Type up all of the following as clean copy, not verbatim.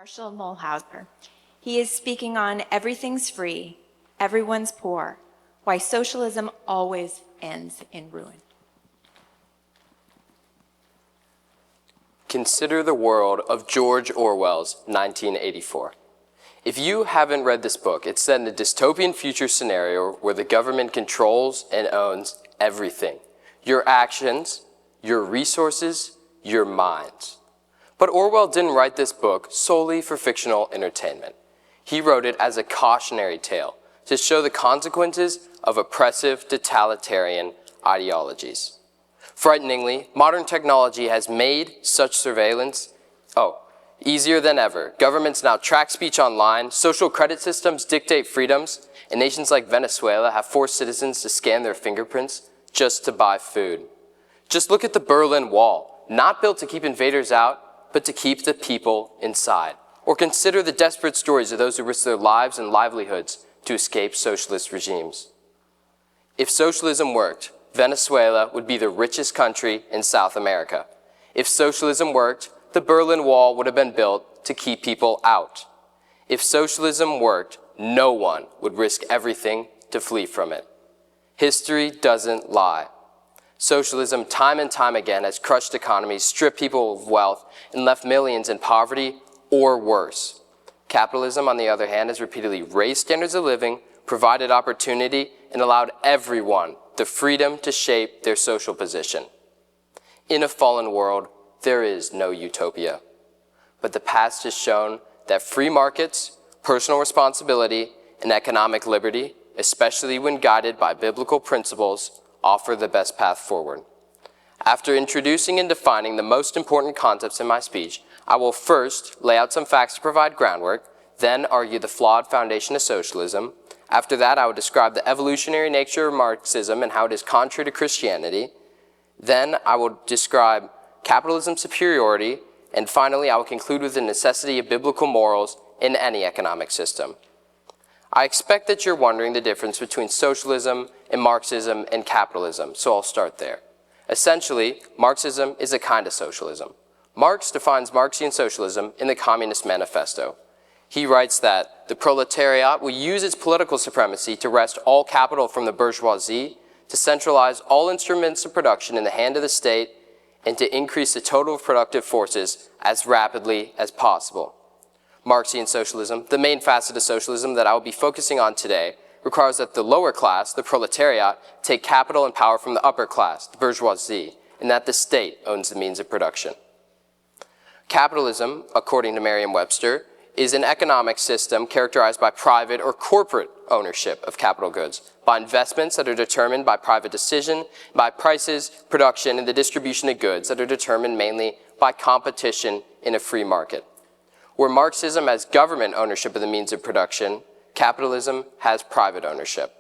Marshall Muhlhauser. He is speaking on Everything's Free, Everyone's Poor, Why Socialism Always Ends in Ruin. Consider the world of George Orwell's 1984. If you haven't read this book, it's set in a dystopian future scenario where the government controls and owns everything. Your actions, your resources, your minds. But Orwell didn't write this book solely for fictional entertainment. He wrote it as a cautionary tale to show the consequences of oppressive, totalitarian ideologies. Frighteningly, modern technology has made such surveillance, easier than ever. Governments now track speech online, social credit systems dictate freedoms, and nations like Venezuela have forced citizens to scan their fingerprints just to buy food. Just look at the Berlin Wall, not built to keep invaders out, but to keep the people inside. Or consider the desperate stories of those who risk their lives and livelihoods to escape socialist regimes. If socialism worked, Venezuela would be the richest country in South America. If socialism worked, the Berlin Wall would have been built to keep people out. If socialism worked, no one would risk everything to flee from it. History doesn't lie. Socialism, time and time again, has crushed economies, stripped people of wealth, and left millions in poverty or worse. Capitalism, on the other hand, has repeatedly raised standards of living, provided opportunity, and allowed everyone the freedom to shape their social position. In a fallen world, there is no utopia. But the past has shown that free markets, personal responsibility, and economic liberty, especially when guided by biblical principles, offer the best path forward. After introducing and defining the most important concepts in my speech, I will first lay out some facts to provide groundwork, then argue the flawed foundation of socialism. After that, I will describe the evolutionary nature of Marxism and how it is contrary to Christianity. Then I will describe capitalism's superiority, and finally, I will conclude with the necessity of biblical morals in any economic system. I expect that you're wondering the difference between socialism and Marxism and capitalism, so I'll start there. Essentially, Marxism is a kind of socialism. Marx defines Marxian socialism in the Communist Manifesto. He writes that the proletariat will use its political supremacy to wrest all capital from the bourgeoisie, to centralize all instruments of production in the hand of the state, and to increase the total productive forces as rapidly as possible. Marxian socialism, the main facet of socialism that I will be focusing on today, requires that the lower class, the proletariat, take capital and power from the upper class, the bourgeoisie, and that the state owns the means of production. Capitalism, according to Merriam-Webster, is an economic system characterized by private or corporate ownership of capital goods, by investments that are determined by private decision, by prices, production, and the distribution of goods that are determined mainly by competition in a free market. Where Marxism has government ownership of the means of production, capitalism has private ownership.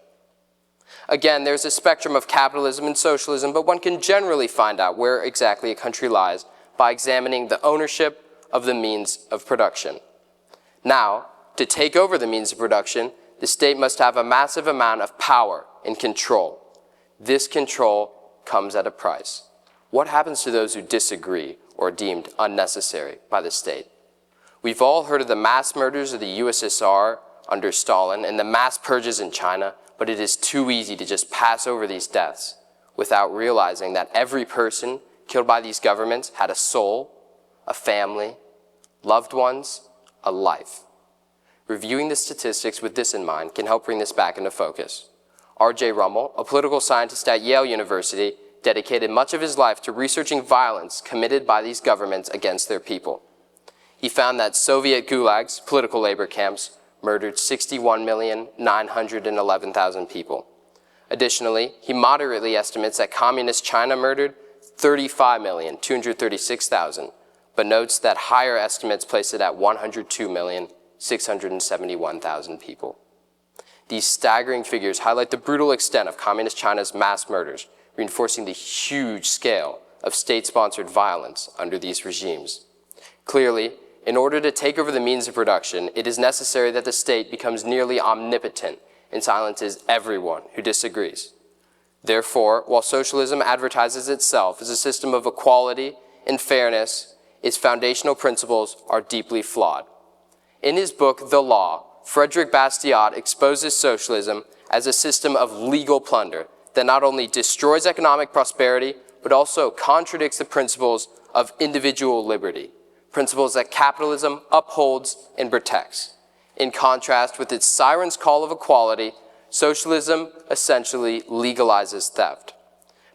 Again, there's a spectrum of capitalism and socialism, but one can generally find out where exactly a country lies by examining the ownership of the means of production. Now, to take over the means of production, the state must have a massive amount of power and control. This control comes at a price. What happens to those who disagree or are deemed unnecessary by the state? We've all heard of the mass murders of the USSR under Stalin and the mass purges in China, but it is too easy to just pass over these deaths without realizing that every person killed by these governments had a soul, a family, loved ones, a life. Reviewing the statistics with this in mind can help bring this back into focus. R.J. Rummel, a political scientist at Yale University, dedicated much of his life to researching violence committed by these governments against their people. He found that Soviet gulags, political labor camps, murdered 61,911,000 people. Additionally, he moderately estimates that communist China murdered 35,236,000, but notes that higher estimates place it at 102,671,000 people. These staggering figures highlight the brutal extent of communist China's mass murders, reinforcing the huge scale of state-sponsored violence under these regimes. Clearly, in order to take over the means of production, it is necessary that the state becomes nearly omnipotent and silences everyone who disagrees. Therefore, while socialism advertises itself as a system of equality and fairness, its foundational principles are deeply flawed. In his book, The Law, Frederick Bastiat exposes socialism as a system of legal plunder that not only destroys economic prosperity, but also contradicts the principles of individual liberty, principles that capitalism upholds and protects. In contrast with its siren's call of equality, socialism essentially legalizes theft.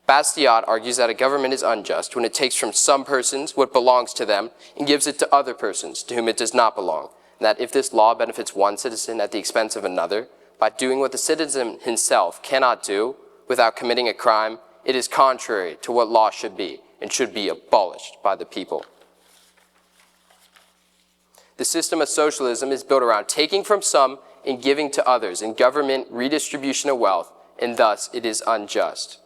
Bastiat argues that a government is unjust when it takes from some persons what belongs to them and gives it to other persons to whom it does not belong, and that if this law benefits one citizen at the expense of another, by doing what the citizen himself cannot do without committing a crime, it is contrary to what law should be and should be abolished by the people. The system of socialism is built around taking from some and giving to others in government redistribution of wealth, and thus it is unjust.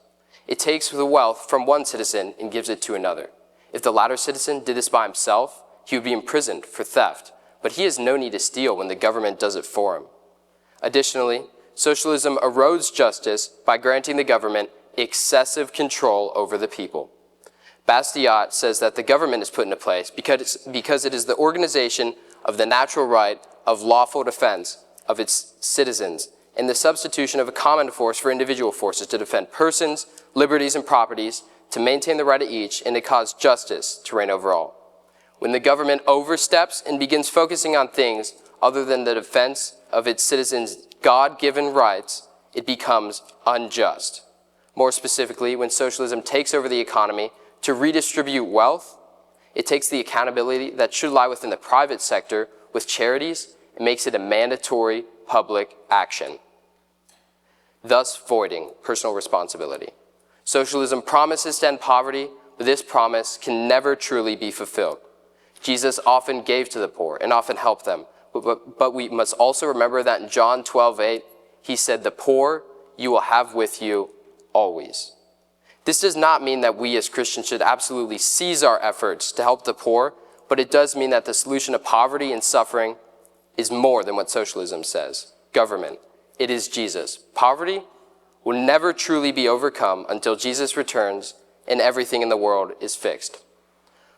It takes the wealth from one citizen and gives it to another. If the latter citizen did this by himself, he would be imprisoned for theft, but he has no need to steal when the government does it for him. Additionally, socialism erodes justice by granting the government excessive control over the people. Bastiat says that the government is put into place because it is the organization of the natural right of lawful defense of its citizens and the substitution of a common force for individual forces to defend persons, liberties, and properties, to maintain the right of each, and to cause justice to reign over all. When the government oversteps and begins focusing on things other than the defense of its citizens' God-given rights, it becomes unjust. More specifically, when socialism takes over the economy to redistribute wealth, it takes the accountability that should lie within the private sector with charities and makes it a mandatory public action, thus voiding personal responsibility. Socialism promises to end poverty, but this promise can never truly be fulfilled. Jesus often gave to the poor and often helped them, but we must also remember that in John 12:8, he said, "The poor you will have with you always." This does not mean that we as Christians should absolutely cease our efforts to help the poor, but it does mean that the solution to poverty and suffering is more than what socialism says. Government, it is Jesus. Poverty will never truly be overcome until Jesus returns and everything in the world is fixed.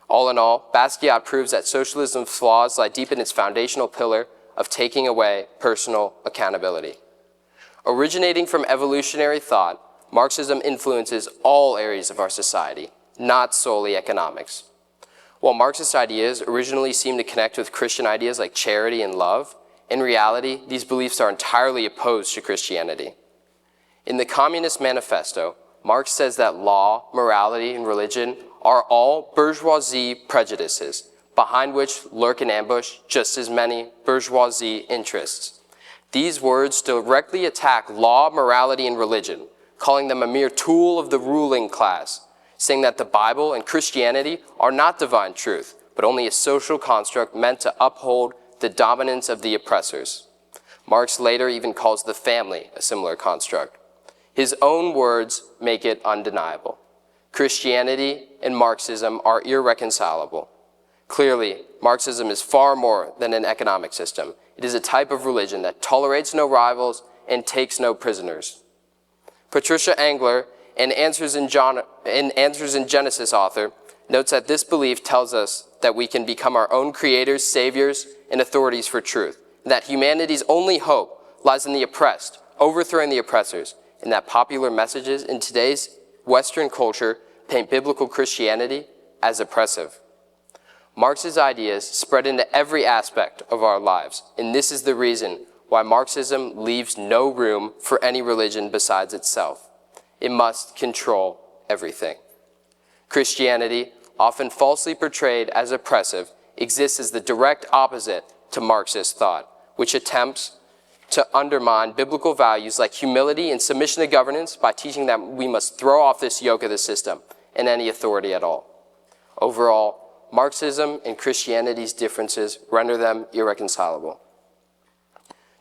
All in all, Bastiat proves that socialism's flaws lie deep in its foundational pillar of taking away personal accountability. Originating from evolutionary thought, Marxism influences all areas of our society, not solely economics. While Marxist ideas originally seem to connect with Christian ideas like charity and love, in reality, these beliefs are entirely opposed to Christianity. In the Communist Manifesto, Marx says that law, morality, and religion are all bourgeoisie prejudices, behind which lurk in ambush just as many bourgeoisie interests. These words directly attack law, morality, and religion, calling them a mere tool of the ruling class, saying that the Bible and Christianity are not divine truth, but only a social construct meant to uphold the dominance of the oppressors. Marx later even calls the family a similar construct. His own words make it undeniable. Christianity and Marxism are irreconcilable. Clearly, Marxism is far more than an economic system. It is a type of religion that tolerates no rivals and takes no prisoners. Patricia Engler, an Answers in Genesis author, notes that this belief tells us that we can become our own creators, saviors, and authorities for truth, and that humanity's only hope lies in the oppressed, overthrowing the oppressors, and that popular messages in today's Western culture paint biblical Christianity as oppressive. Marx's ideas spread into every aspect of our lives, and this is the reason why Marxism leaves no room for any religion besides itself. It must control everything. Christianity, often falsely portrayed as oppressive, exists as the direct opposite to Marxist thought, which attempts to undermine biblical values like humility and submission to governance by teaching that we must throw off this yoke of the system and any authority at all. Overall, Marxism and Christianity's differences render them irreconcilable.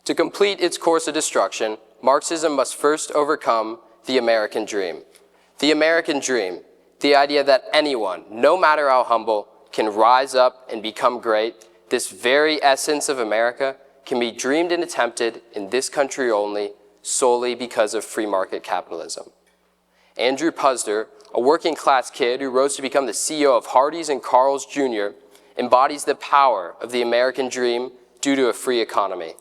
To complete its course of destruction, Marxism must first overcome the American dream. The American dream, the idea that anyone, no matter how humble, can rise up and become great, this very essence of America can be dreamed and attempted in this country only, solely because of free market capitalism. Andrew Puzder, a working class kid who rose to become the CEO of Hardee's and Carl's Jr., embodies the power of the American dream due to a free economy.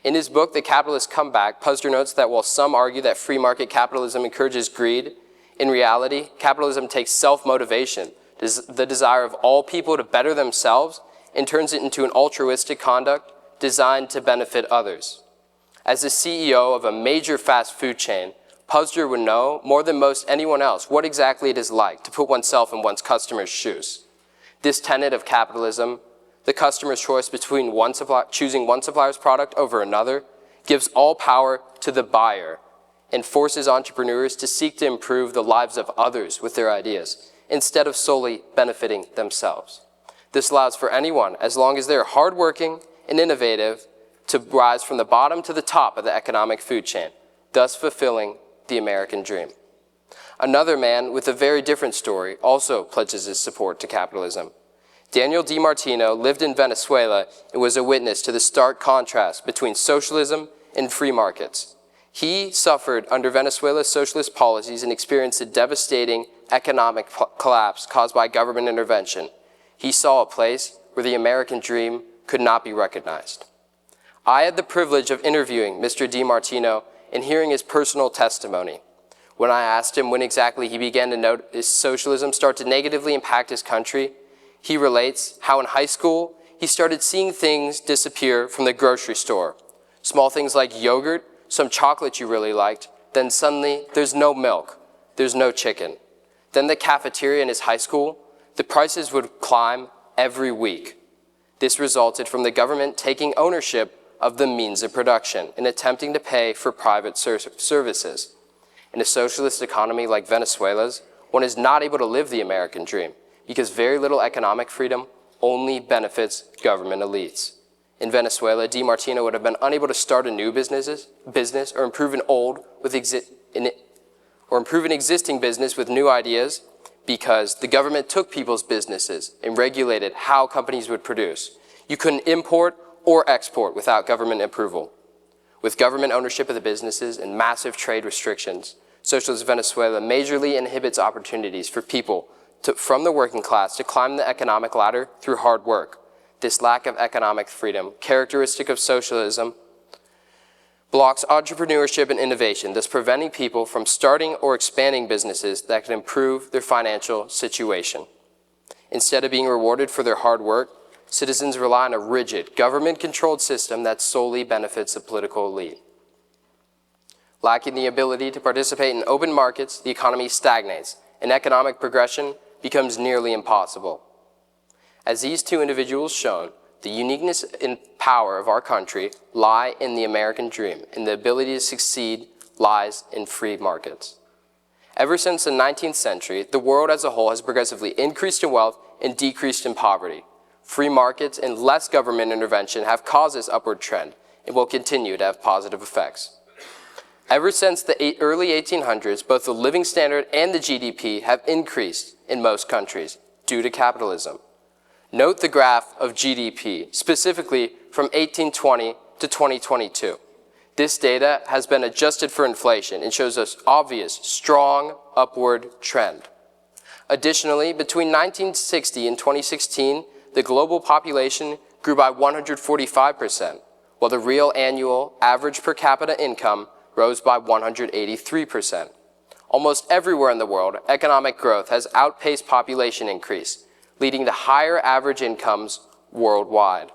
In his book, The Capitalist Comeback, Puzder notes that while some argue that free market capitalism encourages greed, in reality, capitalism takes self-motivation, the desire of all people to better themselves, and turns it into an altruistic conduct designed to benefit others. As the CEO of a major fast food chain, Puzder would know, more than most anyone else, what exactly it is like to put oneself in one's customer's shoes. This tenet of capitalism, the customer's choice between choosing one supplier's product over another, gives all power to the buyer and forces entrepreneurs to seek to improve the lives of others with their ideas, instead of solely benefiting themselves. This allows for anyone, as long as they're hardworking and innovative, to rise from the bottom to the top of the economic food chain, thus fulfilling the American dream. Another man with a very different story also pledges his support to capitalism. Daniel DiMartino lived in Venezuela and was a witness to the stark contrast between socialism and free markets. He suffered under Venezuela's socialist policies and experienced a devastating economic collapse caused by government intervention. He saw a place where the American dream could not be recognized. I had the privilege of interviewing Mr. DiMartino and hearing his personal testimony. When I asked him when exactly he began to notice socialism start to negatively impact his country, he relates how in high school he started seeing things disappear from the grocery store. Small things like yogurt, some chocolate you really liked, then suddenly there's no milk, there's no chicken. Then the cafeteria in his high school, the prices would climb every week. This resulted from the government taking ownership of the means of production and attempting to pay for private services. In a socialist economy like Venezuela's, one is not able to live the American dream because very little economic freedom only benefits government elites. In Venezuela, DiMartino would have been unable to start a new business or improve an existing business with new ideas because the government took people's businesses and regulated how companies would produce. You couldn't import or export without government approval. With government ownership of the businesses and massive trade restrictions, socialist Venezuela majorly inhibits opportunities for people from the working class to climb the economic ladder through hard work. This lack of economic freedom, characteristic of socialism, blocks entrepreneurship and innovation, thus preventing people from starting or expanding businesses that can improve their financial situation. Instead of being rewarded for their hard work, citizens rely on a rigid, government-controlled system that solely benefits the political elite. Lacking the ability to participate in open markets, the economy stagnates, and economic progression becomes nearly impossible. As these two individuals shown, the uniqueness and power of our country lie in the American dream, and the ability to succeed lies in free markets. Ever since the 19th century, the world as a whole has progressively increased in wealth and decreased in poverty. Free markets and less government intervention have caused this upward trend and will continue to have positive effects. Ever since the early 1800s, both the living standard and the GDP have increased in most countries due to capitalism. Note the graph of GDP, specifically from 1820 to 2022. This data has been adjusted for inflation and shows an obvious, strong upward trend. Additionally, between 1960 and 2016, the global population grew by 145%, while the real annual average per capita income rose by 183%. Almost everywhere in the world, economic growth has outpaced population increase, leading to higher average incomes worldwide.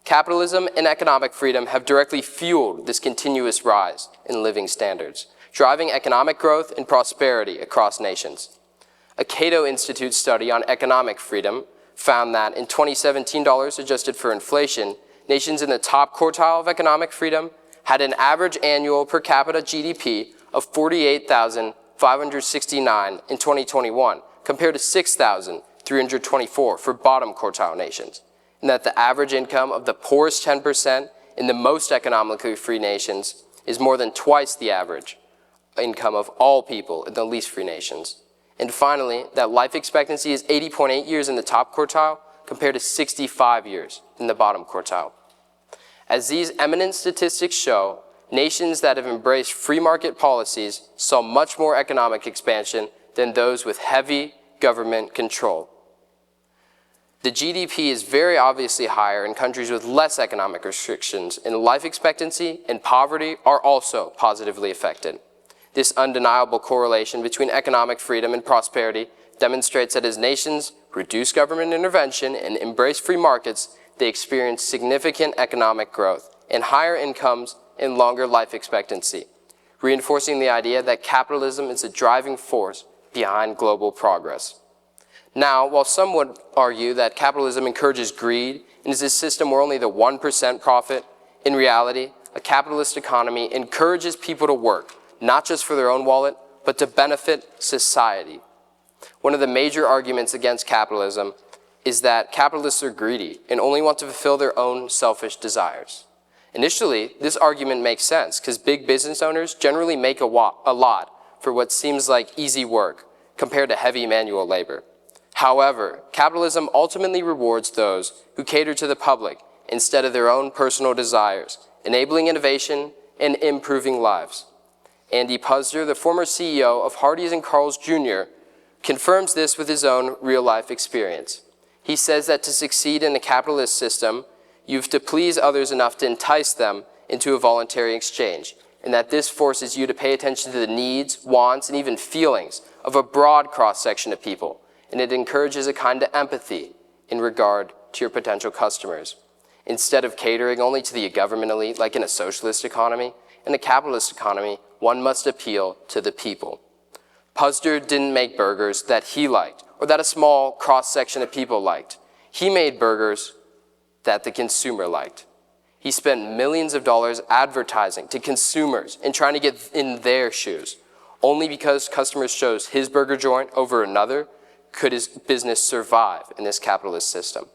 Capitalism and economic freedom have directly fueled this continuous rise in living standards, driving economic growth and prosperity across nations. A Cato Institute study on economic freedom found that in 2017 dollars adjusted for inflation, nations in the top quartile of economic freedom had an average annual per capita GDP of $48,569 in 2021, compared to $6,324 for bottom quartile nations, and that the average income of the poorest 10% in the most economically free nations is more than twice the average income of all people in the least free nations. And finally, that life expectancy is 80.8 years in the top quartile compared to 65 years in the bottom quartile. As these eminent statistics show, nations that have embraced free market policies saw much more economic expansion than those with heavy government control. The GDP is very obviously higher in countries with less economic restrictions, and life expectancy and poverty are also positively affected. This undeniable correlation between economic freedom and prosperity demonstrates that as nations reduce government intervention and embrace free markets, they experience significant economic growth and higher incomes and longer life expectancy, reinforcing the idea that capitalism is a driving force behind global progress. Now, while some would argue that capitalism encourages greed and is a system where only the 1% profit, in reality, a capitalist economy encourages people to work, not just for their own wallet, but to benefit society. One of the major arguments against capitalism is that capitalists are greedy and only want to fulfill their own selfish desires. Initially, this argument makes sense because big business owners generally make a lot for what seems like easy work compared to heavy manual labor. However, capitalism ultimately rewards those who cater to the public instead of their own personal desires, enabling innovation and improving lives. Andy Puzder, the former CEO of Hardee's and Carl's Jr., confirms this with his own real-life experience. He says that to succeed in a capitalist system, you have to please others enough to entice them into a voluntary exchange, and that this forces you to pay attention to the needs, wants, and even feelings of a broad cross-section of people, and it encourages a kind of empathy in regard to your potential customers. Instead of catering only to the government elite, like in a socialist economy, in a capitalist economy, one must appeal to the people. Puzder didn't make burgers that he liked, or that a small cross-section of people liked. He made burgers that the consumer liked. He spent millions of dollars advertising to consumers and trying to get in their shoes. Only because customers chose his burger joint over another could his business survive in this capitalist system.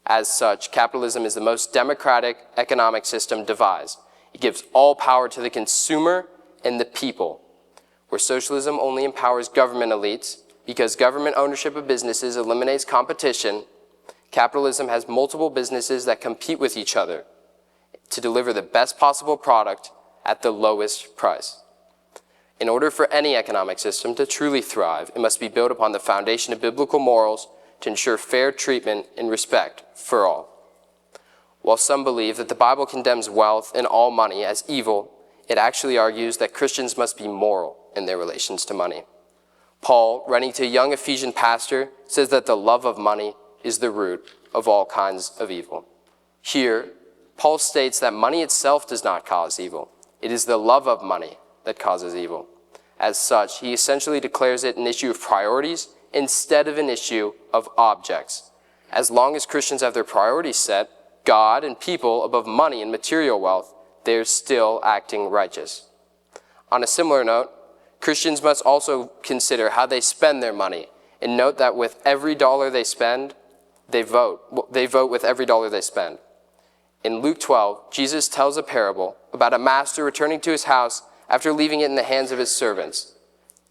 As such, capitalism is the most democratic economic system devised. It gives all power to the consumer and the people. Where socialism only empowers government elites, because government ownership of businesses eliminates competition, capitalism has multiple businesses that compete with each other to deliver the best possible product at the lowest price. In order for any economic system to truly thrive, it must be built upon the foundation of biblical morals to ensure fair treatment and respect for all. While some believe that the Bible condemns wealth and all money as evil, it actually argues that Christians must be moral in their relations to money. Paul, writing to a young Ephesian pastor, says that the love of money is the root of all kinds of evil. Here, Paul states that money itself does not cause evil. It is the love of money that causes evil. As such, he essentially declares it an issue of priorities instead of an issue of objects. As long as Christians have their priorities set, God and people above money and material wealth, they're still acting righteous. On a similar note, Christians must also consider how they spend their money and note that with every dollar they spend, they vote. They vote with every dollar they spend. In Luke 12, Jesus tells a parable about a master returning to his house after leaving it in the hands of his servants.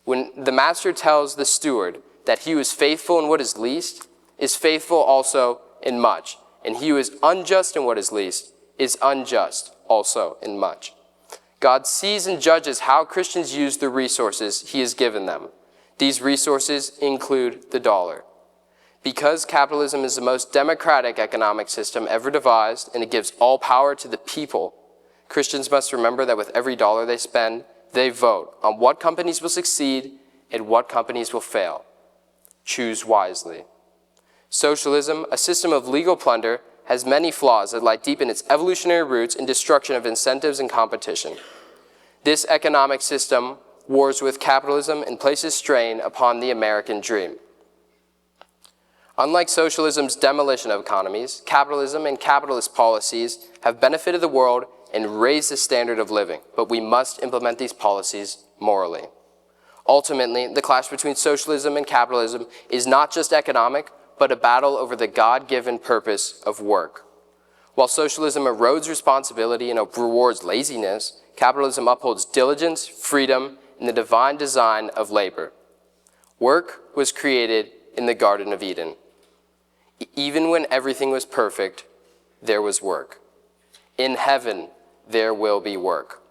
When the master tells the steward that he who is faithful in what is least is faithful also in much, and he who is unjust in what is least is unjust also in much. God sees and judges how Christians use the resources he has given them. These resources include the dollar. Because capitalism is the most democratic economic system ever devised and it gives all power to the people, Christians must remember that with every dollar they spend, they vote on what companies will succeed and what companies will fail. Choose wisely. Socialism, a system of legal plunder, has many flaws that lie deep in its evolutionary roots in destruction of incentives and competition. This economic system wars with capitalism and places strain upon the American dream. Unlike socialism's demolition of economies, capitalism and capitalist policies have benefited the world and raised the standard of living, but we must implement these policies morally. Ultimately, the clash between socialism and capitalism is not just economic, but a battle over the God-given purpose of work. While socialism erodes responsibility and rewards laziness, capitalism upholds diligence, freedom, and the divine design of labor. Work was created in the Garden of Eden. Even when everything was perfect, there was work. In heaven, there will be work.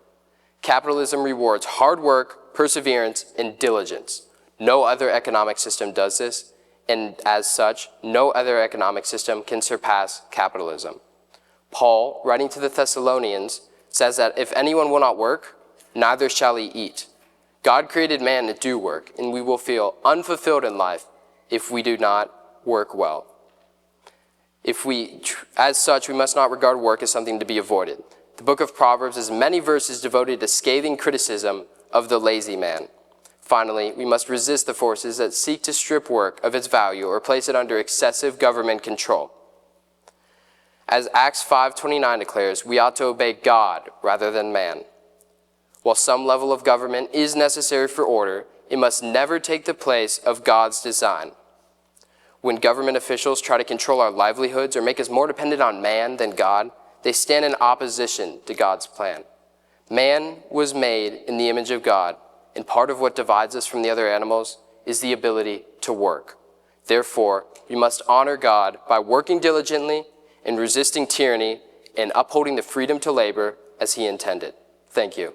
Capitalism rewards hard work, perseverance, and diligence. No other economic system does this, and as such, no other economic system can surpass capitalism. Paul, writing to the Thessalonians, says that if anyone will not work, neither shall he eat. God created man to do work, and we will feel unfulfilled in life if we do not work well. As such, we must not regard work as something to be avoided. The book of Proverbs has many verses devoted to scathing criticism of the lazy man. Finally, we must resist the forces that seek to strip work of its value or place it under excessive government control. As Acts 5:29 declares, we ought to obey God rather than man. While some level of government is necessary for order, it must never take the place of God's design. When government officials try to control our livelihoods or make us more dependent on man than God, they stand in opposition to God's plan. Man was made in the image of God, and part of what divides us from the other animals is the ability to work. Therefore, we must honor God by working diligently and resisting tyranny and upholding the freedom to labor as he intended. Thank you.